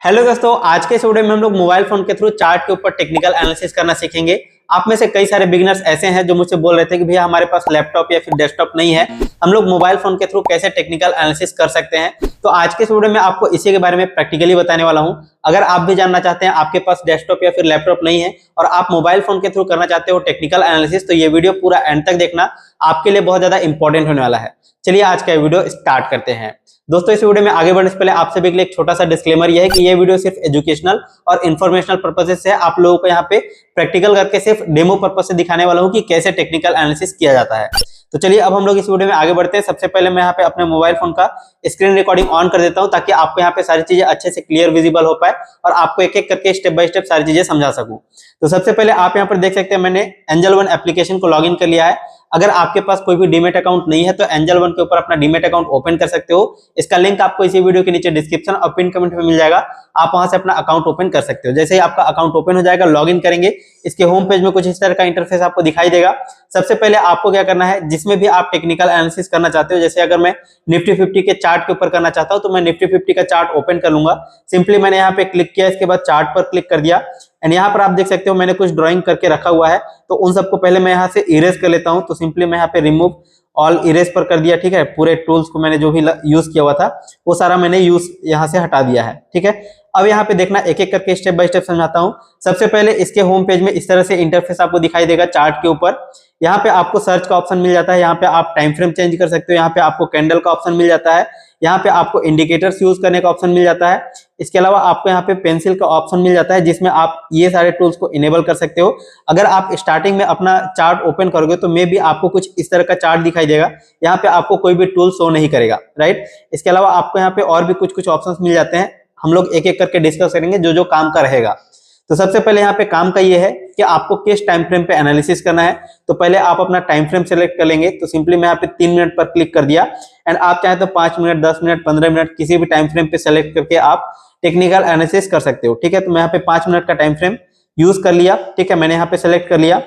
Hello दोस्तों, आज के इस वीडियो में हम लोग मोबाइल फोन के थ्रू चार्ट के ऊपर टेक्निकल एनालिसिस करना सीखेंगे। आप में से कई सारे बिगिनर्स ऐसे हैं जो मुझसे बोल रहे थे कि भैया हमारे पास लैपटॉप या फिर डेस्कटॉप नहीं है, हम लोग मोबाइल फोन के थ्रू कैसे टेक्निकल एनालिसिस कर सकते हैं। तो आज के इस वीडियो में आपको इसी के बारे में प्रैक्टिकली बताने वाला हूं। अगर आप भी जानना चाहते हैं, आपके पास डेस्कटॉप या फिर लैपटॉप नहीं है और आप मोबाइल फोन के थ्रू करना चाहते हो टेक्निकल एनालिसिस, तो ये वीडियो पूरा एंड तक देखना, आपके लिए बहुत ज्यादा इंपॉर्टेंट होने वाला है। चलिए आज का वीडियो स्टार्ट करते हैं। दोस्तों, इस वीडियो में आगे बढ़ने से पहले आप सभी के लिए एक छोटा सा डिस्क्लेमर यह है कि ये वीडियो सिर्फ एजुकेशनल और इन्फॉर्मेशनल पर्पसेस से है। आप लोगों को यहाँ पे प्रैक्टिकल करके सिर्फ डेमो पर्पस से दिखाने वाला हूँ कि कैसे टेक्निकल एनालिसिस किया जाता है। तो चलिए अब हम लोग इस वीडियो में आगे बढ़ते हैं। सबसे पहले मैं यहाँ पे अपने मोबाइल फोन का स्क्रीन रिकॉर्डिंग ऑन कर देता हूँ ताकि आपको यहाँ पे सारी चीजें अच्छे से क्लियर विजिबल हो पाए और आपको एक एक करके स्टेप बाय स्टेप सारी चीजें समझा सकूं। तो सबसे पहले आप यहाँ पर देख सकते हैं, मैंने एंजल वन एप्लीकेशन को लॉगिन कर लिया है। अगर आपके पास कोई भी डीमेट अकाउंट नहीं है तो एंजल वन के ऊपर अपना डीमेट अकाउंट ओपन कर सकते हो। इसका लिंक आपको इसी वीडियो के नीचे डिस्क्रिप्शन और पिन कमेंट में मिल जाएगा। आप वहां से अपना अकाउंट ओपन कर सकते हो। जैसे ही आपका अकाउंट ओपन हो जाएगा, लॉगिन करेंगे, इसके होम पेज में कुछ इस तरह का इंटरफेस आपको दिखाई देगा। सबसे पहले आपको क्या करना है, जिसमें भी आप टेक्निकल एनालिसिस करना चाहते हो, जैसे अगर मैं निफ्टी 50 के चार्ट के ऊपर करना चाहता हूं तो मैं निफ्टी 50 का चार्ट ओपन कर लूंगा। सिंपली मैंने यहाँ पे क्लिक किया, इसके बाद चार्ट पर क्लिक कर दिया एंड यहाँ पर आप देख सकते हो मैंने कुछ ड्राइंग करके रखा हुआ है। तो उन सबको पहले मैं यहाँ से इरेज कर लेता हूं। तो सिंपली मैं यहाँ पे रिमूव ऑल इरेज पर कर दिया। ठीक है, पूरे टूल्स को मैंने जो भी यूज किया हुआ था वो सारा मैंने यूज यहाँ से हटा दिया है। ठीक है, अब यहाँ पे देखना, एक एक करके स्टेप बाय स्टेप समझाता हूँ। सबसे पहले इसके होम पेज में इस तरह से इंटरफेस आपको दिखाई देगा चार्ट के ऊपर। यहाँ पे आपको सर्च का ऑप्शन मिल जाता है, यहाँ पे आप टाइम फ्रेम चेंज कर सकते हो, यहाँ पे आपको कैंडल का ऑप्शन मिल जाता है, यहाँ पे आपको इंडिकेटर्स यूज करने का ऑप्शन मिल जाता है। इसके अलावा आपको यहाँ पे पेंसिल का ऑप्शन मिल जाता है जिसमें आप ये सारे टूल्स को इनेबल कर सकते हो। अगर आप स्टार्टिंग में अपना चार्ट ओपन करोगे तो मे बी आपको कुछ इस तरह का चार्ट दिखाई देगा, यहाँ पे आपको कोई भी टूल शो नहीं करेगा, राइट। इसके अलावा आपको यहाँ पे और भी कुछ कुछ ऑप्शंस मिल जाते हैं, हम लोग एक एक करके डिस्कस करेंगे जो जो काम का रहेगा। तो सबसे पहले यहाँ पे काम का ये है कि आपको किस टाइम फ्रेम पे एनालिसिस करना है। तो पहले आप अपना टाइम फ्रेम सेलेक्ट कर लेंगे। तो सिंपली मैं यहाँ पे 3 मिनट पर क्लिक कर दिया एंड आप चाहे तो 5 मिनट, 10 मिनट, 15 मिनट किसी भी टाइम फ्रेम पे सेलेक्ट करके आप टेक्निकल एनालिसिस कर सकते हो। ठीक है, तो मैं यहाँ पे 5 मिनट का टाइम फ्रेम यूज कर लिया। ठीक है, मैंने यहाँ पे सेलेक्ट कर लिया।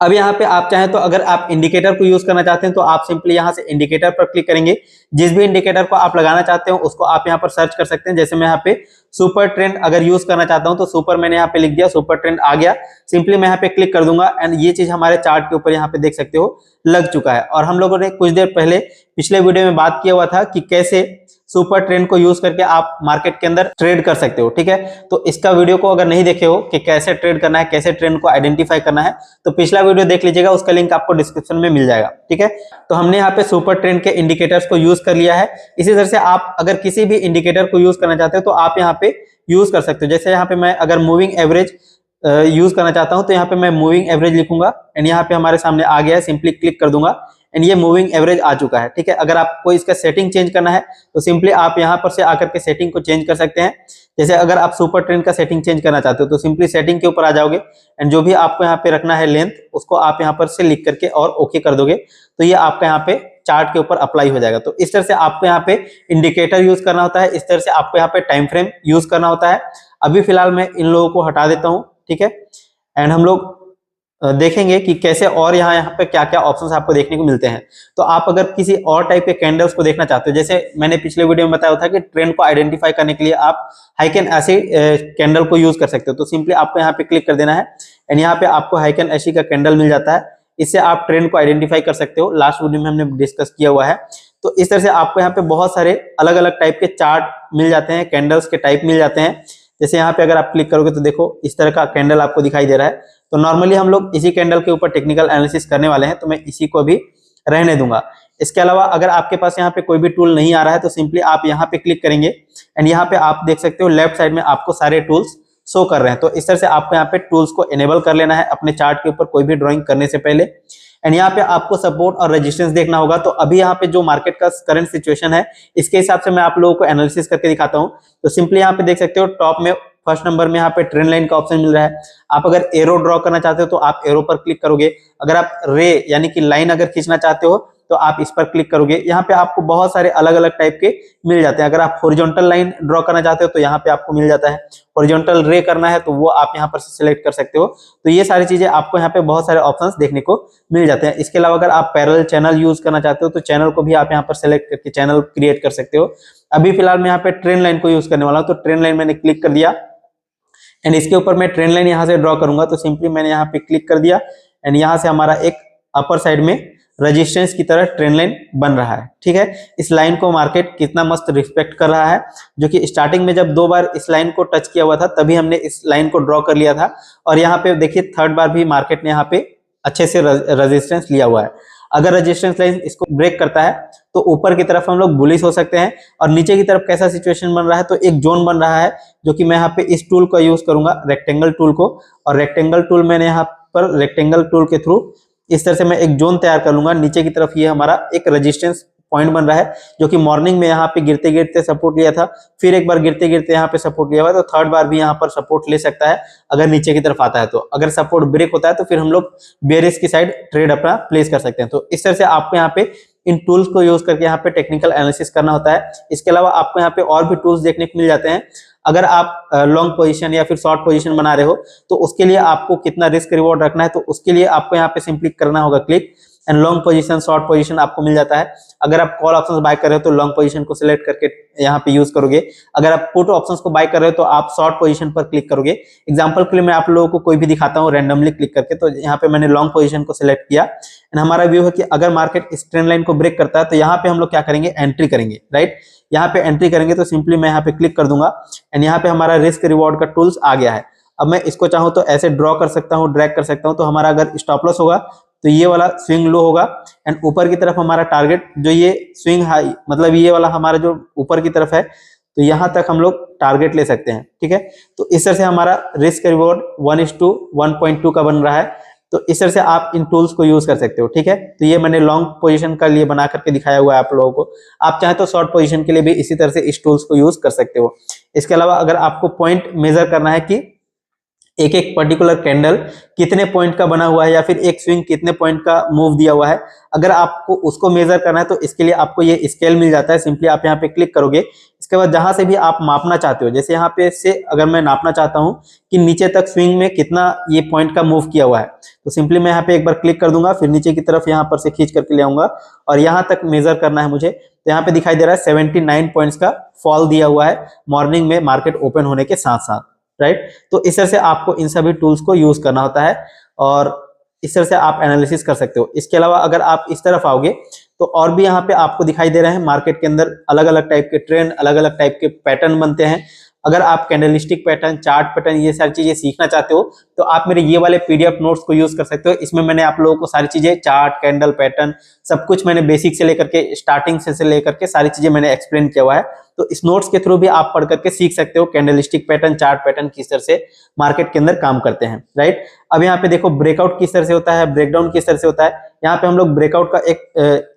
अब यहाँ पे आप चाहें तो अगर आप इंडिकेटर को यूज करना चाहते हैं तो आप सिंपली यहाँ से इंडिकेटर पर क्लिक करेंगे। जिस भी इंडिकेटर को आप लगाना चाहते हो उसको आप यहाँ पर सर्च कर सकते हैं। जैसे मैं यहाँ पे सुपर ट्रेंड अगर यूज करना चाहता हूं तो सुपर मैंने यहाँ पे लिख दिया, सुपर ट्रेंड आ गया। सिंपली मैं यहाँ पे क्लिक कर दूंगा एंड ये चीज हमारे चार्ट के ऊपर यहाँ पे देख सकते हो लग चुका है। और हम लोगों ने कुछ देर पहले पिछले वीडियो में बात किया हुआ था कि कैसे सुपर ट्रेंड को यूज करके आप मार्केट के अंदर ट्रेड कर सकते हो। ठीक है, तो इसका वीडियो को अगर नहीं देखे हो कि कैसे ट्रेड करना है, कैसे ट्रेंड को आइडेंटिफाई करना है, तो पिछला वीडियो देख लीजिएगा, उसका लिंक आपको डिस्क्रिप्शन में मिल जाएगा। ठीक है, तो हमने यहाँ पे सुपर ट्रेंड के इंडिकेटर्स को यूज कर लिया है। इसी तरह से आप अगर किसी भी इंडिकेटर को यूज करना चाहते हो तो आप यहाँ पे यूज कर सकते हो। जैसे यहाँ पे मैं अगर मूविंग एवरेज यूज करना चाहता हूं तो यहाँ पे मैं मूविंग एवरेज लिखूंगा एंड यहाँ पे हमारे सामने आ गया है। सिंपली क्लिक कर दूंगा एंड ये मूविंग एवरेज आ चुका है। ठीक है, अगर आपको इसका सेटिंग चेंज करना है तो सिंपली आप यहाँ पर से आकर के सेटिंग को चेंज कर सकते हैं। जैसे अगर आप सुपर ट्रेंड का सेटिंग चेंज करना चाहते हो तो सिंपली सेटिंग के ऊपर आ जाओगे एंड जो भी आपको यहाँ पे रखना है लेंथ, उसको आप यहाँ पर से लिख करके और ओके कर दोगे तो ये आपका यहाँ पे चार्ट के ऊपर अप्लाई हो जाएगा। तो इस तरह से आपको यहाँ पे इंडिकेटर यूज करना होता है, इस तरह से आपको यहाँ पे टाइम फ्रेम यूज करना होता है। अभी फिलहाल मैं इन लोगों को हटा देता हूँ। ठीक है, एंड हम लोग देखेंगे कि कैसे और यहाँ पे क्या क्या ऑप्शंस आपको देखने को मिलते हैं। तो आप अगर किसी और टाइप के कैंडल्स को देखना चाहते हो, जैसे मैंने पिछले वीडियो में बताया था कि ट्रेंड को आइडेंटिफाई करने के लिए आप हाइकेन ऐसी कैंडल को यूज कर सकते हो। तो सिंपली आपको यहाँ पे क्लिक कर देना है एंड यहाँ पे आपको हाइकेन ऐसी का कैंडल मिल जाता है। इससे आप ट्रेंड को आइडेंटिफाई कर सकते हो, लास्ट वीडियो में हमने डिस्कस किया हुआ है। तो इस तरह से आपको यहाँ पे बहुत सारे अलग अलग टाइप के चार्ट मिल जाते हैं, कैंडल्स के टाइप मिल जाते हैं। जैसे यहाँ पे अगर आप क्लिक करोगे तो देखो इस तरह का कैंडल आपको दिखाई दे रहा है। तो नॉर्मली हम लोग इसी कैंडल के ऊपर टेक्निकल एनालिसिस करने वाले हैं, तो मैं इसी को भी रहने दूंगा। इसके अलावा अगर आपके पास यहाँ पे कोई भी टूल नहीं आ रहा है तो सिंपली आप यहाँ पे क्लिक करेंगे एंड यहाँ पे आप देख सकते हो लेफ्ट साइड में आपको सारे टूल्स शो कर रहे हैं। तो इस तरह से आपको यहाँ पे टूल्स को इनेबल कर लेना है अपने चार्ट के ऊपर कोई भी ड्राइंग करने से पहले। एंड यहाँ पे आपको सपोर्ट और रेजिस्टेंस देखना होगा। तो अभी यहाँ पे जो मार्केट का करंट सिचुएशन है इसके हिसाब से मैं आप लोगों को एनालिसिस करके दिखाता हूँ। तो सिंपली यहाँ पे देख सकते हो टॉप में फर्स्ट नंबर में यहाँ पे ट्रेंड लाइन का ऑप्शन मिल रहा है। आप अगर एरो ड्रॉ करना चाहते हो तो आप एरो पर क्लिक करोगे। अगर आप रे यानी कि लाइन अगर खींचना चाहते हो तो आप इस पर क्लिक करोगे, यहाँ पे आपको बहुत सारे अलग अलग टाइप के मिल जाते हैं। अगर आप हॉरिजॉन्टल लाइन ड्रॉ करना चाहते हो तो यहाँ पे आपको मिल जाता है, हॉरिजॉन्टल रे करना है तो वो आप यहाँ पर सिलेक्ट कर सकते हो। तो ये सारी चीजें आपको यहाँ पे बहुत सारे ऑप्शंस देखने को मिल जाते हैं। इसके अलावा अगर आप पैरेलल चैनल यूज करना चाहते हो तो चैनल को भी आप यहाँ पर सेलेक्ट करके चैनल क्रिएट कर सकते हो। अभी फिलहाल मैं यहाँ पे ट्रेन लाइन को यूज करने वाला हूँ, तो ट्रेन लाइन मैंने क्लिक कर दिया एंड इसके ऊपर मैं ट्रेन लाइन यहाँ से ड्रॉ करूंगा। तो सिंपली मैंने यहाँ पे क्लिक कर दिया एंड यहाँ से हमारा एक अपर साइड में रेजिस्टेंस की तरह ट्रेन लाइन बन रहा है। ठीक है, इस लाइन को मार्केट कितना मस्त रिस्पेक्ट कर रहा है, जो कि स्टार्टिंग में जब 2 बार इस लाइन को टच किया हुआ था तभी हमने इस लाइन को ड्रॉ कर लिया था, और यहाँ पे देखिए थर्ड बार भी मार्केट ने यहाँ पे अच्छे से रेजिस्टेंस लिया हुआ है। अगर रेजिस्टेंस लाइन इसको ब्रेक करता है तो ऊपर की तरफ हम लोग बुलिश हो सकते हैं, और नीचे की तरफ कैसा सिचुएशन बन रहा है, तो एक जोन बन रहा है, जो कि मैं यहाँ पे इस टूल का यूज करूंगा, रेक्टेंगल टूल को। और रेक्टेंगल टूल मैंने यहाँ पर रेक्टेंगल टूल के थ्रू इस तरह से मैं एक जोन तैयार कर लूंगा। नीचे की तरफ ये हमारा एक रेजिस्टेंस पॉइंट बन रहा है, जो कि मॉर्निंग में यहाँ पे गिरते गिरते सपोर्ट लिया था, फिर एक बार गिरते गिरते यहाँ पे सपोर्ट लिया हुआ है, तो थर्ड बार भी यहाँ पर सपोर्ट ले सकता है अगर नीचे की तरफ आता है। तो अगर सपोर्ट ब्रेक होता है तो फिर हम लोग बेयरिश की साइड ट्रेड अपना प्लेस कर सकते हैं। तो इस तरह से आपको यहाँ पे इन टूल्स को यूज करके यहाँ पे टेक्निकल एनालिसिस करना होता है। इसके अलावा आपको यहाँ पे और भी टूल्स देखने को मिल जाते हैं। अगर आप लॉन्ग पोजीशन या फिर शॉर्ट पोजीशन बना रहे हो तो उसके लिए आपको कितना रिस्क रिवॉर्ड रखना है, तो उसके लिए आपको यहाँ पे सिंपली करना होगा click, and long position short position आपको मिल जाता है। अगर आप कॉल ऑप्शंस बाय कर रहे हो तो लॉन्ग पोजीशन को सिलेक्ट करके यहाँ पे यूज करोगे। अगर आप पुट ऑप्शंस को बाय कर रहे हो तो आप शॉर्ट पोजीशन पर क्लिक करोगे। एग्जांपल के लिए मैं आप लोगों को कोई भी दिखाता हूँ रैंडमली क्लिक करके। तो यहाँ पे मैंने लॉन्ग पोजीशन को सिलेक्ट किया एंड हमारा व्यू है कि अगर मार्केट इस ट्रेंड लाइन को ब्रेक करता है तो यहाँ पे हम लोग क्या करेंगे, एंट्री करेंगे। राइट, यहाँ पे एंट्री करेंगे तो सिंपली मैं यहाँ पे क्लिक कर दूंगा एंड यहाँ पे हमारा रिस्क रिवॉर्ड का टूल्स आ गया है। अब मैं इसको चाहूँ तो ऐसे ड्रॉ कर सकता हूँ, ड्रैग कर सकता हूँ। तो हमारा अगर स्टॉप लॉस होगा तो ये वाला स्विंग लो होगा एंड ऊपर की तरफ हमारा टारगेट जो ये स्विंग हाई, मतलब ये वाला हमारा जो ऊपर की तरफ है, तो यहाँ तक हम लोग टारगेट ले सकते हैं। ठीक है, तो इस तरह से हमारा रिस्क रिवॉर्ड 1:1.2 का बन रहा है। तो इस तरह से आप इन टूल्स को यूज कर सकते हो। ठीक है, तो ये मैंने लॉन्ग पोजीशन का लिए बना करके दिखाया हुआ है आप लोगों को। आप चाहे तो शॉर्ट पोजीशन के लिए भी इसी तरह से इस टूल्स को यूज कर सकते हो। इसके अलावा अगर आपको पॉइंट मेजर करना है कि एक एक पर्टिकुलर कैंडल कितने पॉइंट का बना हुआ है या फिर एक स्विंग कितने पॉइंट का मूव दिया हुआ है, अगर आपको उसको मेजर करना है तो इसके लिए आपको ये स्केल मिल जाता है। सिंपली आप यहाँ पे क्लिक करोगे, इसके बाद जहां से भी आप मापना चाहते हो, जैसे यहाँ पे से अगर मैं नापना चाहता हूँ कि नीचे तक स्विंग में कितना ये पॉइंट का मूव किया हुआ है, तो सिंपली मैं यहाँ पे एक बार क्लिक कर दूंगा, फिर नीचे की तरफ यहाँ पर से खींच करके ले आऊंगा और यहाँ तक मेजर करना है मुझे। तो यहाँ पे दिखाई दे रहा है 79 पॉइंट्स का फॉल दिया हुआ है मॉर्निंग में मार्केट ओपन होने के साथ साथ। राइट, तो इस तरह से आपको इन सभी टूल्स को यूज करना होता है और इस तरह से आप एनालिसिस कर सकते हो। इसके अलावा अगर आप इस तरफ आओगे तो और भी यहाँ पे आपको दिखाई दे रहे हैं मार्केट के अंदर अलग अलग टाइप के ट्रेंड, अलग अलग टाइप के पैटर्न बनते हैं। अगर आप कैंडलस्टिक पैटर्न, चार्ट पैटर्न, ये सारी चीजें सीखना चाहते हो तो आप मेरे ये वाले पीडीएफ नोट्स को यूज कर सकते हो। इसमें मैंने आप लोगों को सारी चीजें, चार्ट, कैंडल, पैटर्न, सब कुछ मैंने बेसिक से लेकर के, स्टार्टिंग से लेकर के सारी चीजें मैंने एक्सप्लेन किया हुआ है। तो इस नोट्स के थ्रू भी आप पढ़ करके सीख सकते हो कैंडलस्टिक पैटर्न, चार्ट पैटर्न किस तरह से मार्केट के अंदर काम करते हैं। राइट, अब यहाँ पे देखो ब्रेकआउट किस तरह से होता है, ब्रेकडाउन किस तरह से होता है। यहाँ पे हम लोग ब्रेकआउट का एक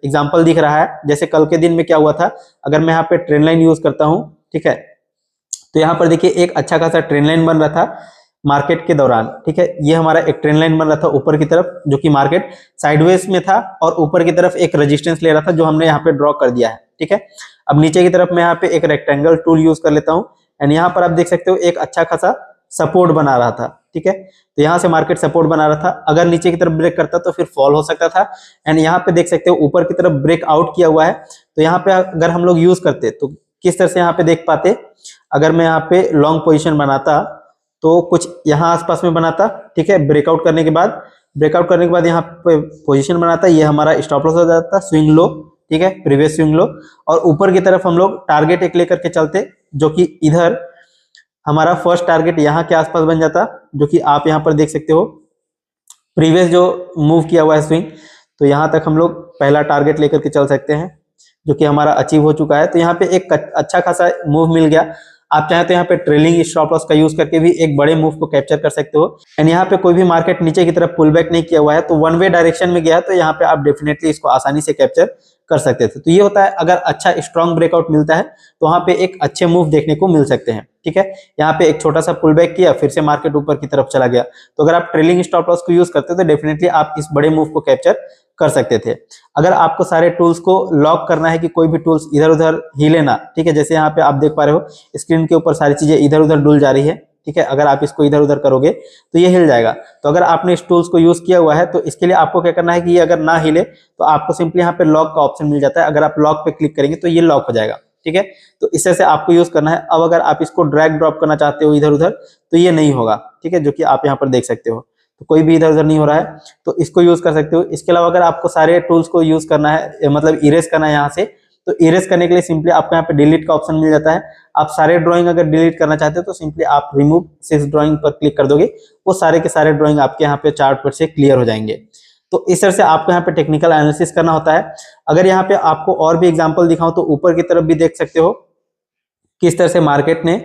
एग्जांपल दिख रहा है। जैसे कल के दिन में क्या हुआ था, अगर मैं यहाँ पे ट्रेंड लाइन यूज करता हूँ, ठीक है, तो यहाँ पर देखिए एक अच्छा खासा ट्रेंड लाइन बन रहा था मार्केट के दौरान। ठीक है, ये हमारा एक ट्रेंड लाइन बन रहा था ऊपर की तरफ, जो कि मार्केट साइडवेज में था और ऊपर की तरफ एक रेजिस्टेंस ले रहा था जो हमने यहाँ पे ड्रॉ कर दिया है। ठीक है, अब नीचे की तरफ मैं यहाँ पे एक रेक्टेंगल टूल यूज कर लेता हूँ एंड यहाँ पर आप देख सकते हो एक अच्छा खासा सपोर्ट बना रहा था। ठीक है, तो यहाँ से मार्केट सपोर्ट बना रहा था। अगर नीचे की तरफ ब्रेक करता तो फिर फॉल हो सकता था एंड यहाँ पे देख सकते हो ऊपर की तरफ ब्रेक आउट किया हुआ है। तो यहाँ पे अगर हम लोग यूज करते तो किस तरह से यहाँ पे देख पाते, अगर मैं यहाँ पे लॉन्ग पोजीशन बनाता तो कुछ यहाँ आसपास में बनाता। ठीक है, ब्रेकआउट करने के बाद यहाँ पे पोजीशन बनाता, ये हमारा स्टॉप लॉस हो जाता, स्विंग लो। ठीक है, प्रीवियस स्विंग लो, और ऊपर की तरफ हम लोग टारगेट एक लेकर के चलते, जो कि इधर हमारा फर्स्ट टारगेट यहाँ के आसपास बन जाता, जो कि आप यहाँ पर देख सकते हो प्रीवियस जो मूव किया हुआ है स्विंग, तो यहाँ तक हम लोग पहला टारगेट लेकर के चल सकते हैं, जो कि हमारा अचीव हो चुका है। तो यहाँ पे एक अच्छा खासा मूव मिल गया। आप चाहे तो यहाँ पे ट्रेलिंग स्टॉप लॉस का यूज करके भी एक बड़े मूव को कैप्चर कर सकते हो। एंड यहाँ पे कोई भी मार्केट नीचे की तरफ पुल बैक नहीं किया हुआ है, तो वन वे डायरेक्शन में गया, तो यहाँ पे आप डेफिनेटली इसको आसानी से कैप्चर कर सकते थे। तो ये होता है, अगर अच्छा स्ट्रॉन्ग ब्रेकआउट मिलता है तो वहां पे एक अच्छे मूव देखने को मिल सकते हैं। ठीक है, यहाँ पे एक छोटा सा पुल बैक किया, फिर से मार्केट ऊपर की तरफ चला गया। तो अगर आप ट्रेलिंग स्टॉप लॉस को यूज करते हो तो डेफिनेटली आप इस बड़े मूव को कैप्चर कर सकते थे। अगर आपको सारे टूल्स को लॉक करना है कि कोई भी टूल्स इधर उधर हिले ना, ठीक है, जैसे यहाँ पे आप देख पा रहे हो स्क्रीन के ऊपर सारी चीजें इधर उधर डुल जा रही है, ठीक है, अगर आप इसको इधर उधर करोगे तो ये हिल जाएगा। तो अगर आपने इस टूल्स को यूज किया हुआ है तो इसके लिए आपको क्या करना है कि ये अगर ना हिले तो आपको सिंपली यहाँ पे लॉक का ऑप्शन मिल जाता है, अगर आप लॉक पे क्लिक करेंगे तो ये लॉक हो जाएगा, ठीक है। तो इस तरह से आपको यूज करना है। अब अगर आप इसको ड्रैग ड्रॉप करना चाहते हो इधर उधर तो ये नहीं होगा, ठीक है, जो कि आप यहाँ पर देख सकते हो, तो कोई भी इधर उधर नहीं हो रहा है, तो इसको यूज कर सकते हो। इसके अलावा अगर आपको सारे टूल्स को यूज करना है, मतलब इरेज करना है यहाँ से, तो इरेज करने के लिए सिंपली आपको यहाँ पे डिलीट का ऑप्शन मिल जाता है। आप सारे ड्राइंग अगर डिलीट करना चाहते हो तो सिंपली आप रिमूव 6 ड्राइंग पर क्लिक कर दोगे, वो सारे के सारे ड्राइंग आपके यहाँ पे चार्ट पर से क्लियर हो जाएंगे। तो इस तरह से आपको यहाँ पे टेक्निकल एनालिसिस करना होता है। अगर यहाँ पे आपको और भी एग्जांपल दिखाऊं तो ऊपर की तरफ भी देख सकते हो किस तरह से मार्केट ने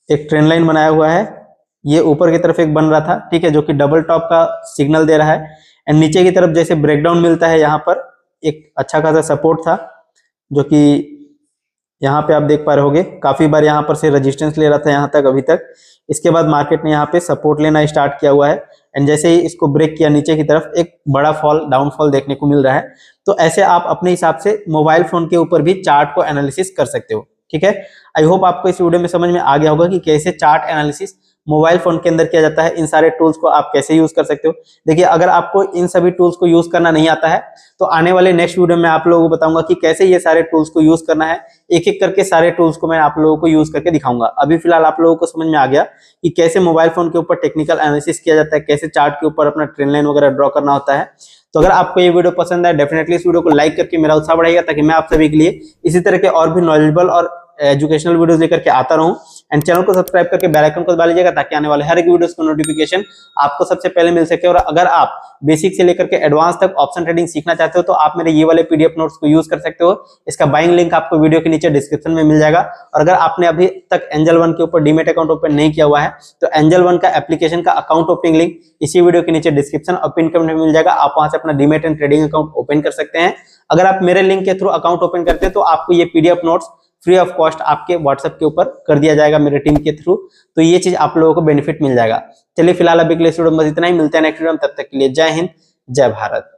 एक ट्रेंड लाइन बनाया हुआ है। ये ऊपर की तरफ एक बन रहा था, ठीक है, जो कि डबल टॉप का सिग्नल दे रहा है, एंड नीचे की तरफ जैसे ब्रेकडाउन मिलता है, यहाँ पर एक अच्छा खासा सपोर्ट था जो कि यहाँ पे आप देख पा रहे होगे, काफी बार यहाँ पर से रेजिस्टेंस ले रहा था यहाँ तक अभी तक। इसके बाद मार्केट ने यहाँ पे सपोर्ट लेना स्टार्ट किया हुआ है, एंड जैसे ही इसको ब्रेक किया नीचे की तरफ एक बड़ा फॉल, डाउनफॉल देखने को मिल रहा है। तो ऐसे आप अपने हिसाब से मोबाइल फोन के ऊपर भी चार्ट को एनालिसिस कर सकते हो, ठीक है। आई होप आपको इस वीडियो में समझ में आ गया होगा कि कैसे चार्ट एनालिसिस मोबाइल फोन के अंदर किया जाता है, इन सारे टूल्स को आप कैसे यूज कर सकते हो। देखिए, अगर आपको इन सभी टूल्स को यूज करना नहीं आता है तो आने वाले नेक्स्ट वीडियो में आप लोगों को बताऊंगा कि कैसे ये सारे टूल्स को यूज करना है। एक एक करके सारे टूल्स को मैं आप लोगों को यूज करके दिखाऊंगा। अभी फिलहाल आप लोगों को समझ में आ गया कि कैसे मोबाइल फोन के ऊपर टेक्निकल एनालिसिस किया जाता है, कैसे चार्ट के ऊपर अपना ट्रेंड लाइन वगैरह ड्रॉ करना होता है। तो अगर आपको ये वीडियो पसंद आए, डेफिनेटली इस वीडियो को लाइक करके मेरा उत्साह बढ़ाइएगा, ताकि मैं आप सभी के लिए इसी तरह के और भी नॉलेजेबल और एजुकेशनल वीडियोस लेकर के आता रहूं। एंड चैनल को सब्सक्राइब करके बेल आइकन को दबा लीजिएगा, ताकि आने वाले हर एक वीडियोस का नोटिफिकेशन आपको सबसे पहले मिल सके। और अगर आप बेसिक से लेकर के एडवांस तक ऑप्शन ट्रेडिंग सीखना चाहते हो तो आप मेरे ये वाले पीडीएफ नोट्स को यूज कर सकते हो। इसका बाइंग लिंक आपको वीडियो के नीचे डिस्क्रिप्शन में मिल जाएगा। और अगर आपने अभी तक एंजल वन के ऊपर डीमैट अकाउंट ओपन नहीं किया हुआ है तो एंजल वन का एप्लीकेशन का अकाउंट ओपनिंग लिंक इसी वीडियो के नीचे डिस्क्रिप्शन और पिन कमेंट में मिल जाएगा। आप वहां से अपना demat and trading account open कर सकते हैं। अगर आप मेरे लिंक के थ्रू अकाउंट ओपन करते हैं तो आपको ये PDF notes free of cost आपके व्हाट्सएप के ऊपर कर दिया जाएगा मेरे टीम के थ्रू। तो ये चीज आप लोगों को बेनिफिट मिल जाएगा। चलिए फिलहाल अभी के लिए बस इतना ही, मिलते हैं नेक्स्ट वीडियो में, तब तक के लिए जय हिंद, जय भारत।